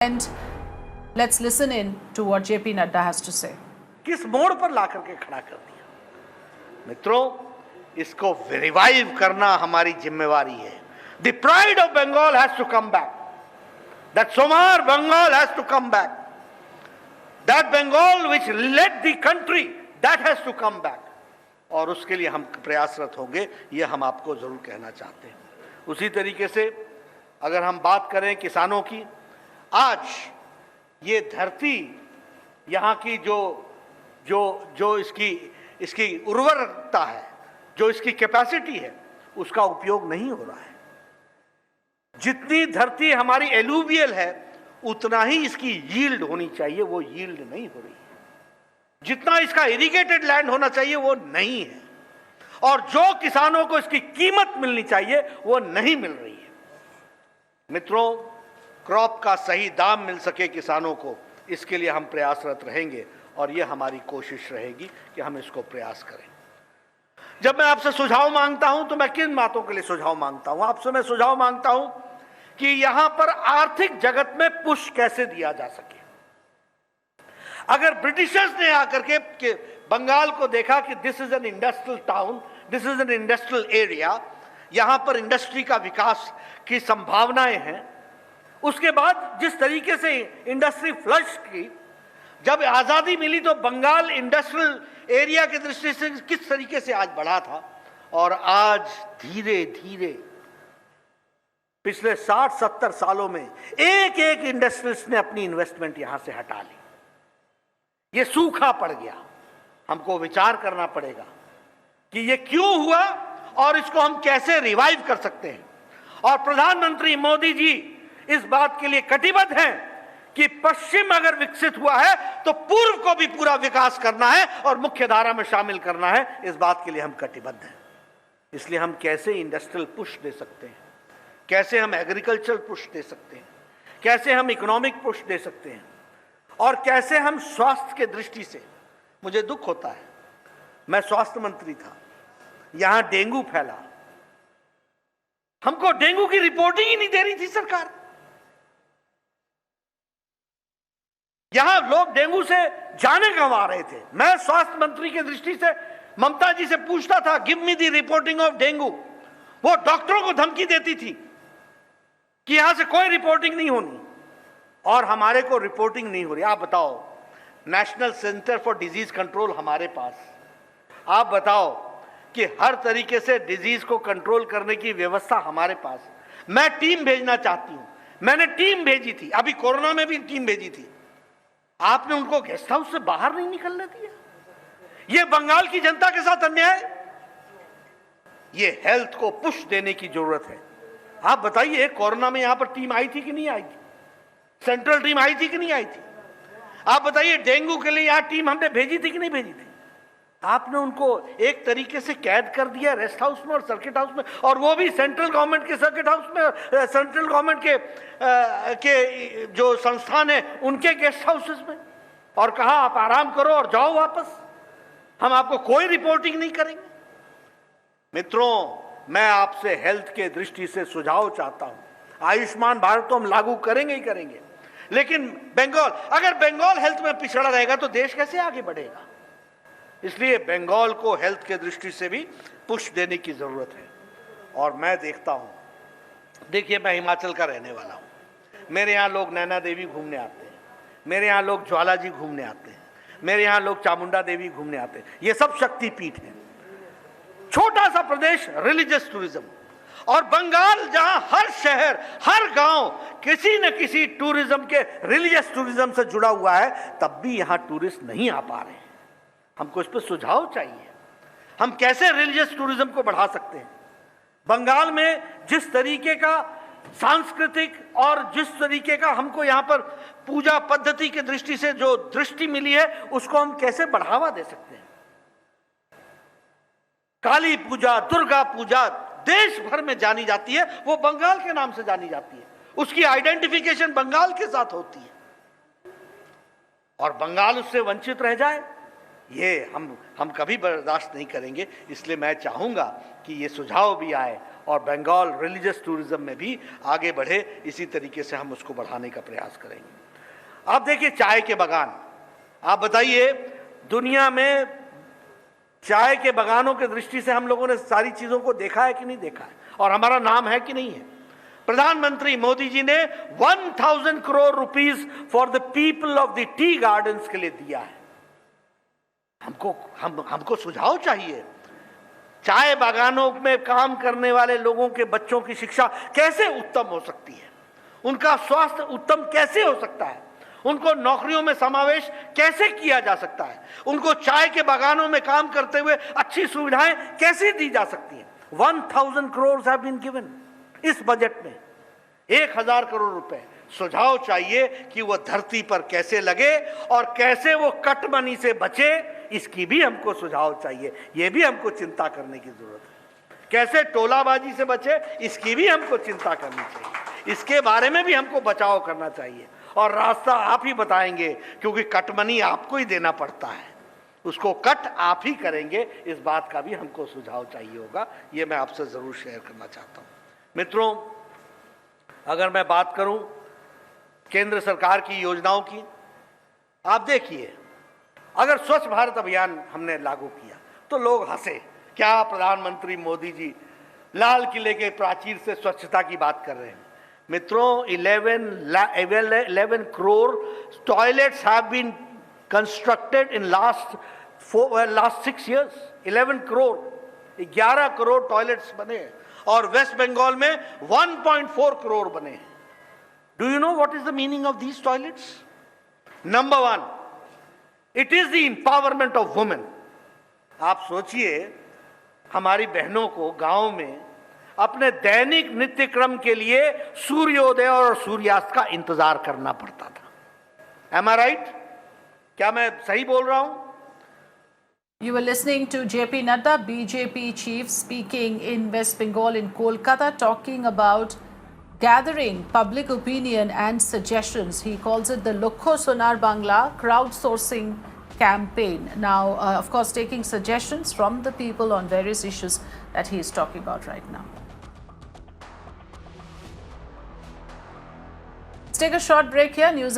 And let's listen in to what JP Nadda has to say. किस मोड़ पर ला करके खड़ा कर दिया। मित्रों, इसको रिवाइव करना हमारी जिम्मेवारी है। The pride of Bengal has to come back. That Somar Bengal has to come back. That Bengal which led the country, that has to come back. और उसके लिए हम प्रयासरत होंगे, ये हम आपको जरूर कहना चाहते हैं। उसी तरीके से अगर हम बात करें किसानों की, आज ये धरती यहाँ की जो इसकी उर्वरकता है, जो इसकी कैपेसिटी है, उसका उपयोग नहीं हो रहा है। जितनी धरती हमारी एलुवियल है, उतना ही इसकी यील्ड होनी चाहिए, वो यील्ड नहीं हो रही है। जितना इसका इरिगेटेड लैंड होना चाहिए, वो नहीं है। और जो किसानों को इसकी कीमत मिलनी चाहिए, वो नहीं मिल रही है। मित्रों, क्रॉप का सही दाम मिल सके किसानों को, इसके लिए हम प्रयासरत रहेंगे और यह हमारी कोशिश रहेगी कि हम इसको प्रयास करें। जब मैं आपसे सुझाव मांगता हूं तो मैं किन बातों के लिए सुझाव मांगता हूं? आपसे मैं सुझाव मांगता हूं कि यहां पर आर्थिक जगत में पुश कैसे दिया जा सके। अगर ब्रिटिशर्स ने आकर के बंगाल को देखा कि this is an industrial town, this is an industrial area, यहां पर इंडस्ट्री का विकास की संभावनाएं हैं, उसके बाद जिस तरीके से इंडस्ट्री फ्लश की, जब आजादी मिली तो बंगाल इंडस्ट्रियल एरिया की दृष्टि से किस तरीके से आज बढ़ा था, और आज धीरे धीरे पिछले 60-70 सालों में एक एक इंडस्ट्रियलिस्ट ने अपनी इन्वेस्टमेंट यहां से हटा ली। ये सूखा पड़ गया। हमको विचार करना पड़ेगा कि ये क्यों हुआ और इसको हम कैसे रिवाइव कर सकते हैं। और प्रधानमंत्री मोदी जी इस बात के लिए कटिबद्ध हैं कि पश्चिम अगर विकसित हुआ है तो पूर्व को भी पूरा विकास करना है और मुख्य धारा में शामिल करना है। इस बात के लिए हम कटिबद्ध हैं। इसलिए हम कैसे इंडस्ट्रियल पुश दे सकते हैं, कैसे हम एग्रीकल्चरल पुश दे सकते हैं, कैसे हम इकोनॉमिक पुश दे सकते हैं, और कैसे हम स्वास्थ्य के दृष्टि से, मुझे दुख होता है, मैं स्वास्थ्य मंत्री था, यहां डेंगू फैला, हमको डेंगू की रिपोर्टिंग ही नहीं दे रही थी सरकार। यहां लोग डेंगू से जाने गंवा रहे थे। मैं स्वास्थ्य मंत्री की दृष्टि से ममता जी से पूछता था, give me the reporting of dengue. वो डॉक्टरों को धमकी देती थी कि यहां से कोई रिपोर्टिंग नहीं होनी, और हमारे को रिपोर्टिंग नहीं हो रही। आप बताओ, national centre for disease control हमारे पास, आप बताओ कि हर तरीके से डिजीज को कंट्रोल करने की व्यवस्था हमारे पास। मैं टीम भेजना चाहती हूं, मैंने टीम भेजी थी, अभी कोरोना में भी टीम भेजी थी, आपने उनको गेस्ट हाउस से बाहर नहीं निकलने दिया। यह बंगाल की जनता के साथ अन्याय। ये हेल्थ को पुश देने की जरूरत है। आप बताइए, कोरोना में यहां पर टीम आई थी कि नहीं आई थी? सेंट्रल टीम आई थी कि नहीं आई थी? आप बताइए, डेंगू के लिए यहां टीम हमने भेजी थी कि नहीं भेजी थी? आपने उनको एक तरीके से कैद कर दिया रेस्ट हाउस में और सर्किट हाउस में, और वो भी सेंट्रल गवर्नमेंट के सर्किट हाउस में, सेंट्रल गवर्नमेंट के जो संस्थान है उनके गेस्ट हाउसेस में, और कहा आप आराम करो और जाओ वापस, हम आपको कोई रिपोर्टिंग नहीं करेंगे। मित्रों, मैं आपसे हेल्थ के दृष्टि से सुझाव चाहता हूं। आयुष्मान भारत तो हम लागू करेंगे ही करेंगे, लेकिन अगर बंगाल हेल्थ में पिछड़ा रहेगा तो देश कैसे आगे बढ़ेगा? इसलिए बंगाल को हेल्थ के दृष्टि से भी पुश देने की जरूरत है। और मैं देखता हूं, देखिए, मैं हिमाचल का रहने वाला हूं, मेरे यहां लोग नैना देवी घूमने आते हैं, मेरे यहां लोग ज्वाला जी घूमने आते हैं, मेरे यहां लोग चामुंडा देवी घूमने आते हैं। ये सब शक्तिपीठ है। छोटा सा प्रदेश, रिलीजियस टूरिज्म, और बंगाल जहां हर शहर हर गांव किसी न किसी टूरिज्म के, रिलीजियस टूरिज्म से जुड़ा हुआ है, तब भी यहां टूरिस्ट नहीं आ पा रहे हैं। हमको इस पर सुझाव चाहिए। हम कैसे रिलीजियस टूरिज्म को बढ़ा सकते हैं? बंगाल में जिस तरीके का सांस्कृतिक और जिस तरीके का हमको यहां पर पूजा पद्धति की दृष्टि से जो दृष्टि मिली है, उसको हम कैसे बढ़ावा दे सकते हैं? काली पूजा, दुर्गा पूजा देश भर में जानी जाती है, वो बंगाल के नाम से जानी जाती है, उसकी आइडेंटिफिकेशन बंगाल के साथ होती है, और बंगाल उससे वंचित रह जाए, ये हम कभी बर्दाश्त नहीं करेंगे। इसलिए मैं चाहूंगा कि ये सुझाव भी आए और बंगाल रिलीजियस टूरिज्म में भी आगे बढ़े, इसी तरीके से हम उसको बढ़ाने का प्रयास करेंगे। आप देखिए चाय के बागान, आप बताइए दुनिया में चाय के बागानों के दृष्टि से हम लोगों ने सारी चीजों को देखा है कि नहीं देखा है, और हमारा नाम है कि नहीं है। प्रधानमंत्री मोदी जी ने 1000 crore rupees for the people of the tea gardens के लिए दिया है। हमको सुझाव चाहिए, चाय बागानों में काम करने वाले लोगों के बच्चों की शिक्षा कैसे उत्तम हो सकती है, उनका स्वास्थ्य उत्तम कैसे हो सकता है, उनको नौकरियों में समावेश कैसे किया जा सकता है, उनको चाय के बागानों में काम करते हुए अच्छी सुविधाएं कैसे दी जा सकती हैं। 1000 करोड़ हैव बीन गिवन इस बजट में, 1000 करोड़ रुपए। सुझाव चाहिए कि वो धरती पर कैसे लगे और कैसे वो कट मनी से बचे, इसकी भी हमको सुझाव चाहिए। ये भी हमको चिंता करने की जरूरत है। कैसे टोलाबाजी से बचे, इसकी भी हमको चिंता करनी चाहिए। इसके बारे में भी हमको बचाव करना चाहिए, और रास्ता आप ही बताएंगे, क्योंकि कट मनी आपको ही देना पड़ता है, उसको कट आप ही करेंगे। इस बात का भी हमको सुझाव चाहिए होगा। ये मैं आपसे जरूर शेयर करना चाहता हूं। मित्रों, अगर मैं बात करूं केंद्र सरकार की योजनाओं की, आप देखिए, अगर स्वच्छ भारत अभियान हमने लागू किया तो लोग हंसे, क्या प्रधानमंत्री मोदी जी लाल किले के प्राचीर से स्वच्छता की बात कर रहे हैं। मित्रों, 11 crore toilets have been constructed in last 6 years। 11 crore, 11 crore toilets बने, और वेस्ट बंगाल में 1.4 करोड़ बने हैं। Do you know what is the meaning of these toilets? Number 1, it is the empowerment of women. आप सोचिए, हमारी बहनों को गांव में अपने दैनिक नित्य क्रम के लिए सूर्योदय और सूर्यास्त का इंतजार करना पड़ता था। एम आई राइट? क्या मैं सही बोल रहा हूं? You were listening to JP Nadda, BJP chief, speaking in West Bengal in Kolkata, talking about gathering public opinion and suggestions. He calls it the Lokho Sonar Bangla crowdsourcing campaign. Now, of course, taking suggestions from the people on various issues that he is talking about right now. Let's take a short break here. News and